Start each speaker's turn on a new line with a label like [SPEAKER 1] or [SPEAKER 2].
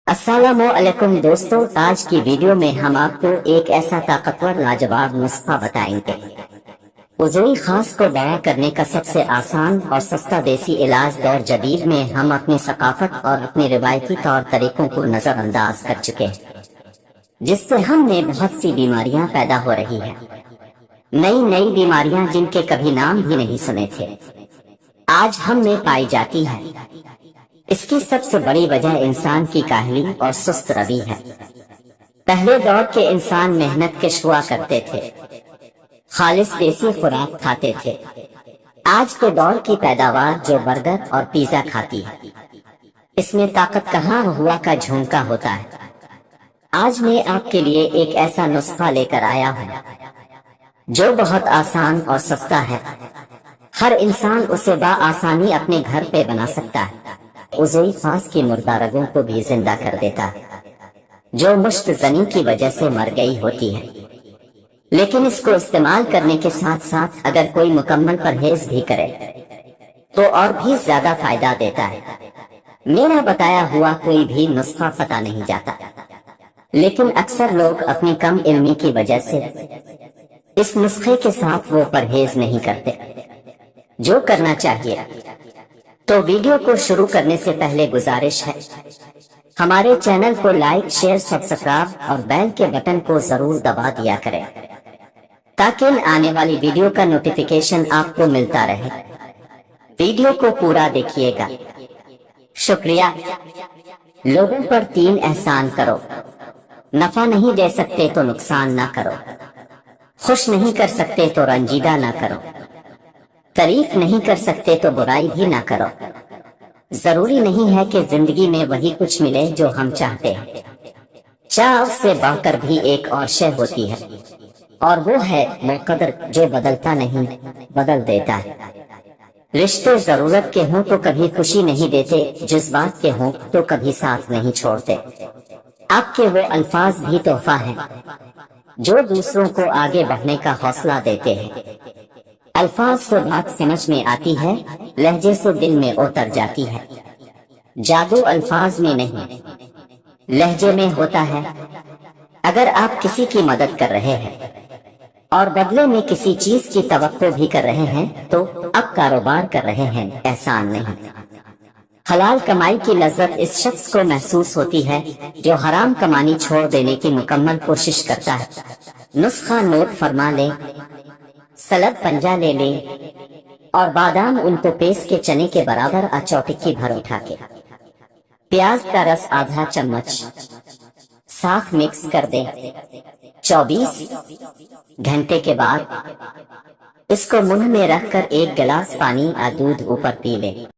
[SPEAKER 1] अस्सलामुअलैकुम दोस्तों, आज की वीडियो में हम आपको एक ऐसा ताकतवर लाजवाब नुस्खा बताएंगे। उज़वी खास को बड़ा करने का सबसे आसान और सस्ता देसी इलाज दौर जदीद में हम अपनी सकाफत और अपने रिवायती तौर तरीकों को नजरअंदाज कर चुके हैं, जिससे हमें बहुत सी बीमारियां पैदा हो रही है। नई नई बीमारियां जिनके कभी नाम भी नहीं सुने थे, आज हम में पाई जाती है। इसकी सबसे बड़ी वजह इंसान की काहली और सुस्त रवि है। पहले दौर के इंसान मेहनत कश हुआ करते थे, खालिस देसी खुराक खाते थे। आज के दौर की पैदावार जो बर्गर और पिज्जा खाती है, इसमें ताकत कहाँ हुआ का झोंका होता है। आज मैं आपके लिए एक ऐसा नुस्खा लेकर आया हूँ जो बहुत आसान और सस्ता है। हर इंसान उसे बआसानी अपने घर पे बना सकता है। उज़वी खास की मुर्दा रगों को भी जिंदा कर देता है, जो मुश्त जनी की वजह से मर गई होती है। लेकिन इसको इस्तेमाल करने के साथ साथ अगर कोई मुकम्मल परहेज भी करे तो और भी ज्यादा फायदा देता है। मेरा बताया हुआ कोई भी नुस्खा पता नहीं जाता, लेकिन अक्सर लोग अपनी कम इल्मी की वजह से इस नुस्खे के साथ वो परहेज नहीं करते जो करना चाहिए। तो वीडियो को शुरू करने से पहले गुजारिश है, हमारे चैनल को लाइक, शेयर, सब्सक्राइब और बेल के बटन को जरूर दबा दिया करें, ताकि आने वाली वीडियो का नोटिफिकेशन आपको मिलता रहे। वीडियो को पूरा देखिएगा। शुक्रिया। लोगों पर 3 एहसान करो। नफा नहीं दे सकते तो नुकसान ना करो, खुश नहीं कर सकते तो रंजीदा ना करो, तारीफ नहीं कर सकते तो बुराई भी ना करो। जरूरी नहीं है कि जिंदगी में वही कुछ मिले जो हम चाहते हैं। चाह से बढ़कर भी एक और शय होती है, और वो है मुक़द्दर, जो बदलता नहीं बदल देता है। रिश्ते जरूरत के हों तो कभी खुशी नहीं देते, जज्बात के हों तो कभी साथ नहीं छोड़ते। आपके वो अल्फाज भी तोहफा हैं जो दूसरों को आगे बढ़ने का हौसला देते हैं। अल्फाज से बात समझ में आती है, लहजे से दिल में उतर जाती है। जादू अल्फाज में नहीं, लहजे में होता है। अगर आप किसी की मदद कर रहे हैं और बदले में किसी चीज की तवक्को भी कर रहे हैं, तो अब कारोबार कर रहे हैं, एहसान नहीं। हलाल कमाई की लज्जत इस शख्स को महसूस होती है जो हराम कमानी छोड़ देने की मुकम्मल कोशिश करता है। नुस्खा नोट फरमा ले। सलब पंजा ले ले और बादाम उनको पेस के चने के बराबर अचौटिक्की भर उठा के प्याज का रस आधा चम्मच साथ मिक्स कर दे। 24 घंटे के बाद इसको मुंह में रखकर 1 गिलास पानी या दूध ऊपर पी ले।